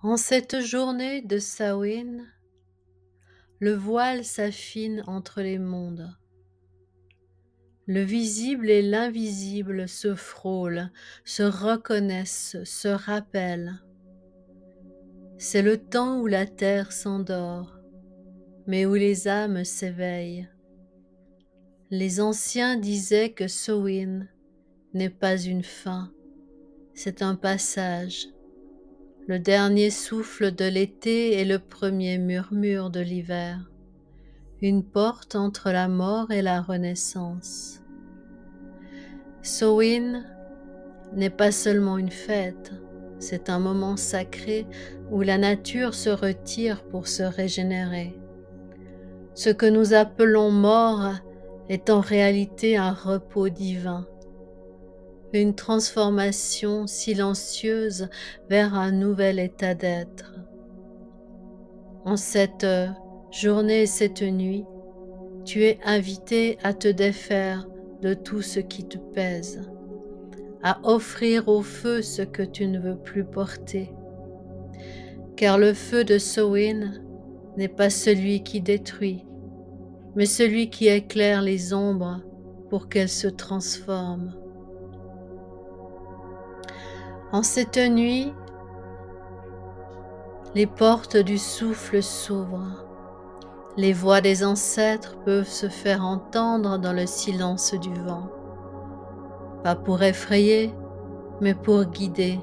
En cette journée de Samhain, le voile s'affine entre les mondes. Le visible et l'invisible se frôlent, se reconnaissent, se rappellent. C'est le temps où la terre s'endort, mais où les âmes s'éveillent. Les anciens disaient que Samhain n'est pas une fin, c'est un passage, le dernier souffle de l'été et le premier murmure de l'hiver, une porte entre la mort et la renaissance. Samhain n'est pas seulement une fête, c'est un moment sacré où la nature se retire pour se régénérer. Ce que nous appelons mort est en réalité un repos divin, une transformation silencieuse vers un nouvel état d'être. En cette journée et cette nuit, tu es invité à te défaire de tout ce qui te pèse, à offrir au feu ce que tu ne veux plus porter. Car le feu de Samhain n'est pas celui qui détruit, mais celui qui éclaire les ombres pour qu'elles se transforment. En cette nuit, les portes du souffle s'ouvrent. Les voix des ancêtres peuvent se faire entendre dans le silence du vent, pas pour effrayer, mais pour guider.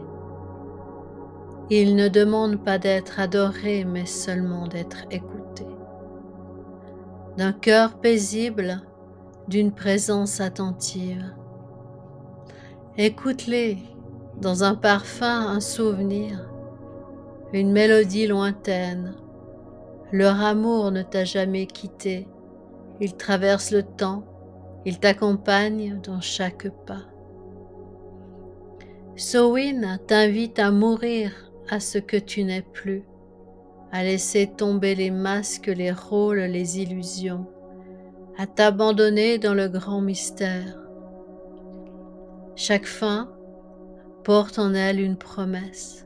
Ils ne demandent pas d'être adorés, mais seulement d'être écoutés. D'un cœur paisible, d'une présence attentive. Écoute-les, dans un parfum, un souvenir, une mélodie lointaine. Leur amour ne t'a jamais quitté, il traverse le temps, il t'accompagne dans chaque pas. Samhain t'invite à mourir à ce que tu n'es plus, à laisser tomber les masques, les rôles, les illusions, à t'abandonner dans le grand mystère. Chaque fin porte en elle une promesse,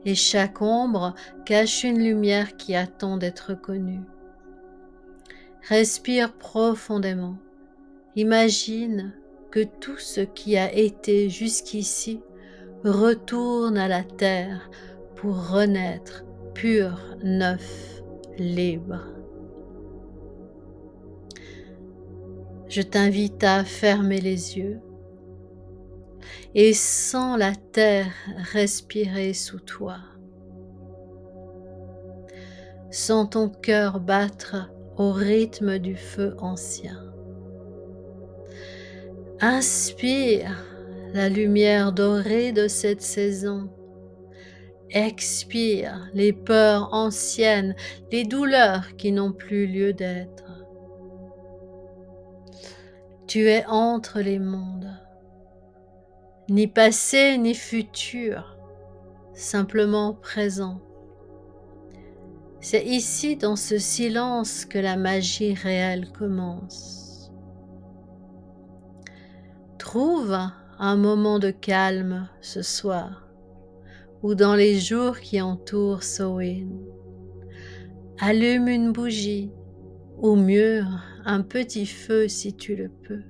et chaque ombre cache une lumière qui attend d'être connue. Respire profondément, imagine que tout ce qui a été jusqu'ici retourne à la terre pour renaître pur, neuf, libre. Je t'invite à fermer les yeux et sens la terre respirer sous toi. Sens ton cœur battre au rythme du feu ancien. Inspire la lumière dorée de cette saison. Expire les peurs anciennes, les douleurs qui n'ont plus lieu d'être. Tu es entre les mondes, ni passé ni futur, simplement présent. C'est ici, dans ce silence, que la magie réelle commence. Trouve un moment de calme ce soir, ou dans les jours qui entourent Samhain. Allume une bougie, ou mieux, un petit feu si tu le peux.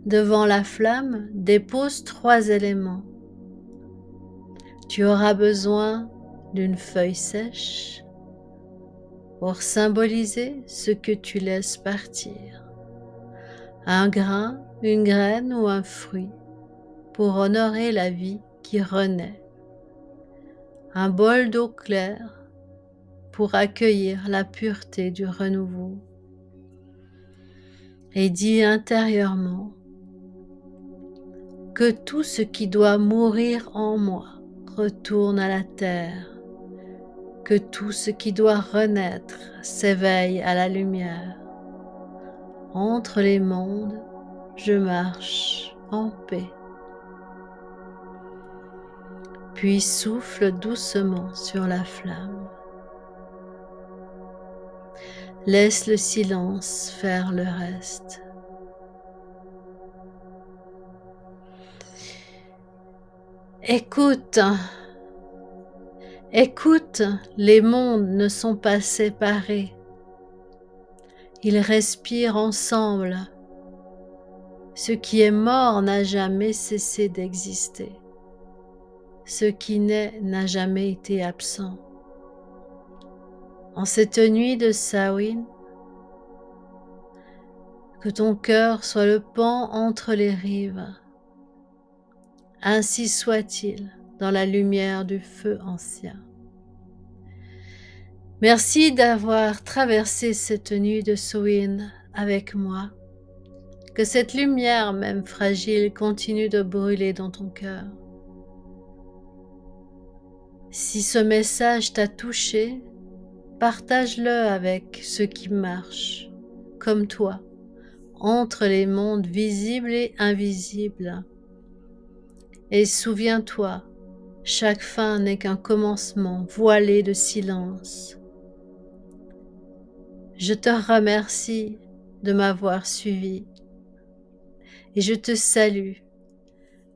Devant la flamme, dépose 3 éléments. Tu auras besoin d'une feuille sèche pour symboliser ce que tu laisses partir, un grain, une graine ou un fruit pour honorer la vie qui renaît, un bol d'eau claire pour accueillir la pureté du renouveau. Et dis intérieurement que tout ce qui doit mourir en moi retourne à la terre, que tout ce qui doit renaître s'éveille à la lumière. Entre les mondes, je marche en paix. Puis souffle doucement sur la flamme. Laisse le silence faire le reste. Écoute Écoute, les mondes ne sont pas séparés. Ils respirent ensemble. Ce qui est mort n'a jamais cessé d'exister. Ce qui naît n'a jamais été absent. En cette nuit de Samhain, que ton cœur soit le pont entre les rives. Ainsi soit-il dans la lumière du feu ancien. Merci d'avoir traversé cette nuit de Samhain avec moi. Que cette lumière, même fragile, continue de brûler dans ton cœur. Si ce message t'a touché, partage-le avec ceux qui marchent, comme toi, entre les mondes visibles et invisibles. Et souviens-toi, chaque fin n'est qu'un commencement voilé de silence. Je te remercie de m'avoir suivi et je te salue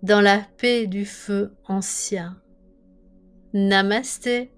dans la paix du feu ancien. Namasté.